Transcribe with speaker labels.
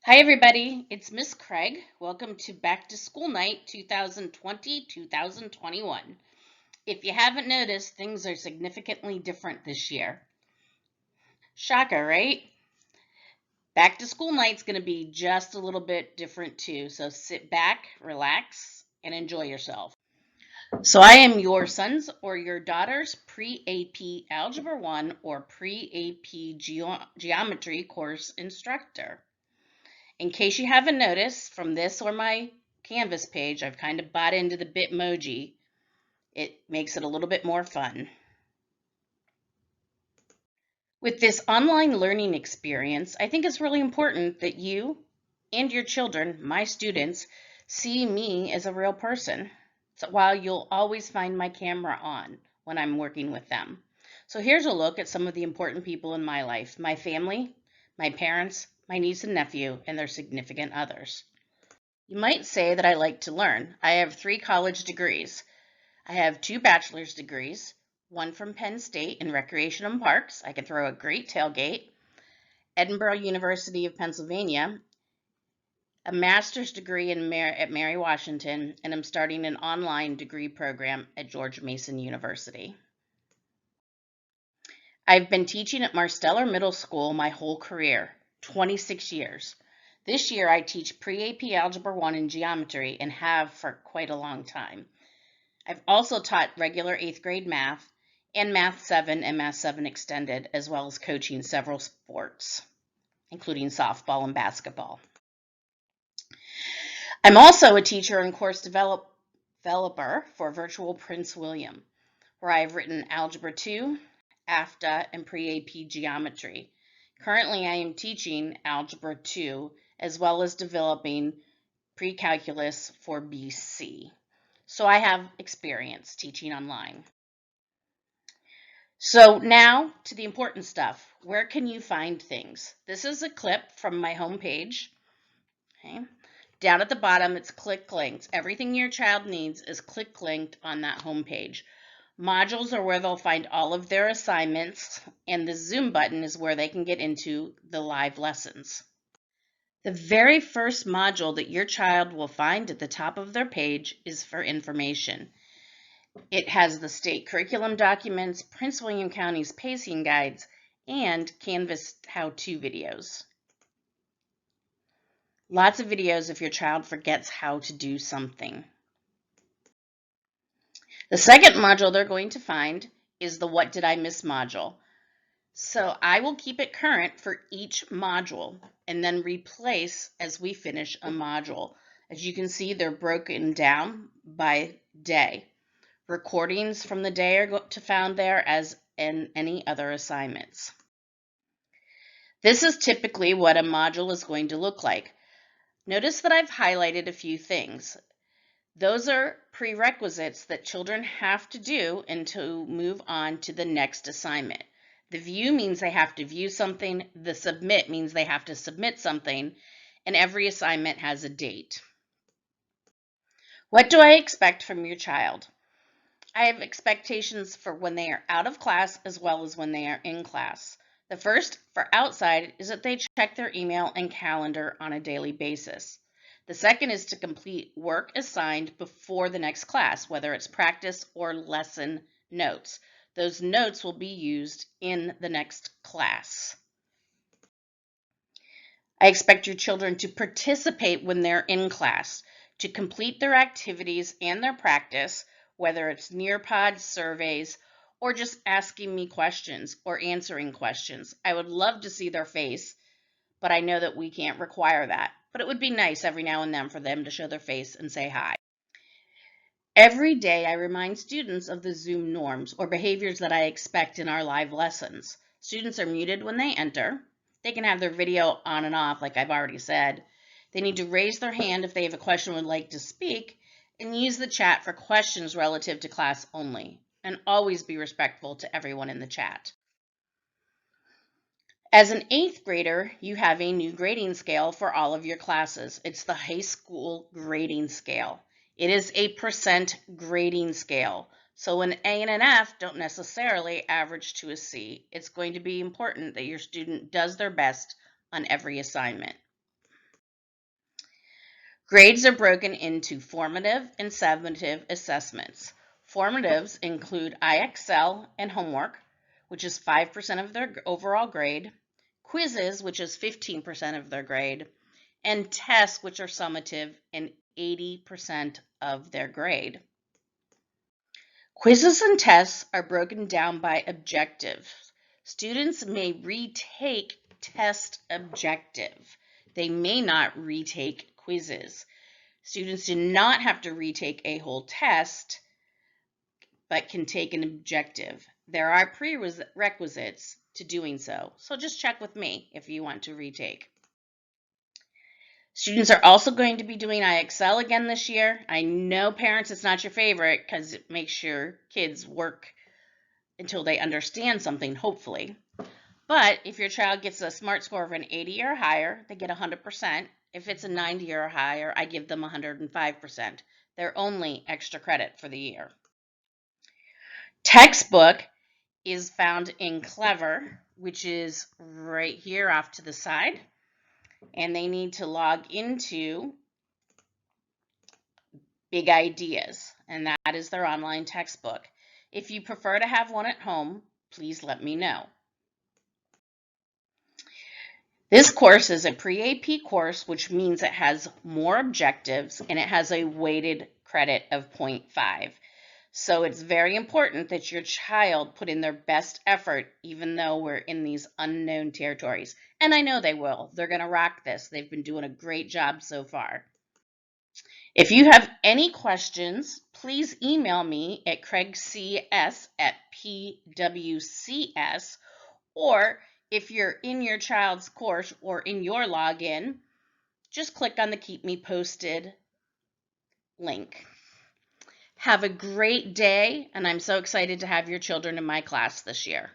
Speaker 1: Hi everybody, it's Miss Craig. Welcome to Back to School Night 2020-2021. If you haven't noticed, things are significantly different this year. Shocker, right? Back to School Night's going to be just a little bit different too, so sit back, relax, and enjoy yourself. So I am your son's or your daughter's pre-AP Algebra 1 or pre-AP Geometry course instructor. In case you haven't noticed from this or my Canvas page, I've kind of bought into the Bitmoji. It makes it a little bit more fun. With this online learning experience, I think it's really important that you and your children, my students, see me as a real person. So while you'll always find my camera on when I'm working with them. So here's a look at some of the important people in my life: my family, my parents, my niece and nephew, and their significant others. You might say that I like to learn. I have 3 college degrees. I have 2 bachelor's degrees, one from Penn State in Recreation and Parks. I can throw a great tailgate. Edinburgh University of Pennsylvania, a master's degree at Mary Washington, and I'm starting an online degree program at George Mason University. I've been teaching at Marsteller Middle School my whole career, 26 years. This year I teach pre-AP Algebra 1 and Geometry and have for quite a long time. I've also taught regular 8th grade math and Math 7 and Math 7 Extended, as well as coaching several sports, including softball and basketball. I'm also a teacher and course developer for Virtual Prince William, where I've written Algebra 2, AFTA, and Pre-AP Geometry. Currently, I am teaching Algebra 2, as well as developing pre-calculus for BC. So I have experience teaching online. So now to the important stuff. Where can you find things? This is a clip from my homepage. Okay. Down at the bottom, it's click linked. Everything your child needs is click linked on that homepage. Modules are where they'll find all of their assignments, and the Zoom button is where they can get into the live lessons. The very first module that your child will find at the top of their page is for information. It has the state curriculum documents, Prince William County's pacing guides, and Canvas how-to videos. Lots of videos if your child forgets how to do something. The second module they're going to find is the What Did I Miss module. So I will keep it current for each module and then replace as we finish a module. As you can see, they're broken down by day. Recordings from the day are found there, as in any other assignments. This is typically what a module is going to look like. Notice that I've highlighted a few things. Those are prerequisites that children have to do and to move on to the next assignment. The view means they have to view something, the submit means they have to submit something, and every assignment has a date. What do I expect from your child? I have expectations for when they are out of class as well as when they are in class. The first, for outside, is that they check their email and calendar on a daily basis. The second is to complete work assigned before the next class, whether it's practice or lesson notes. Those notes will be used in the next class. I expect your children to participate when they're in class, to complete their activities and their practice, whether it's Nearpod surveys or just asking me questions or answering questions. I would love to see their face, but I know that we can't require that. But it would be nice every now and then for them to show their face and say hi. Every day I remind students of the Zoom norms or behaviors that I expect in our live lessons. Students are muted when they enter. They can have their video on and off, like I've already said. They need to raise their hand if they have a question and would like to speak, and use the chat for questions relative to class only, and always be respectful to everyone in the chat. As an 8th grader, you have a new grading scale for all of your classes. It's the high school grading scale. It is a percent grading scale. So an A and an F don't necessarily average to a C. It's going to be important that your student does their best on every assignment. Grades are broken into formative and summative assessments. Formatives include IXL and homework, which is 5% of their overall grade, quizzes, which is 15% of their grade, and tests, which are summative and 80% of their grade. Quizzes and tests are broken down by objectives. Students may retake test objective. They may not retake quizzes. Students do not have to retake a whole test, but can take an objective. There are prerequisites to doing so, so just check with me if you want to retake. Students are also going to be doing IXL again this year. I know parents, it's not your favorite because it makes your kids work until they understand something, hopefully. But if your child gets a SMART score of an 80 or higher, they get 100%. If it's a 90 or higher, I give them 105%. They're only extra credit for the year. Textbook is found in Clever, which is right here off to the side. And they need to log into Big Ideas, and that is their online textbook. If you prefer to have one at home, please let me know. This course is a pre-AP course, which means it has more objectives and it has a weighted credit of 0.5. So it's very important that your child put in their best effort, even though we're in these unknown territories. And I know they will. They're going to rock this. They've been doing a great job so far. If you have any questions, please email me at craigcs@pwcs, or if you're in your child's course or in your login, just click on the Keep Me Posted link. Have a great day, and I'm so excited to have your children in my class this year.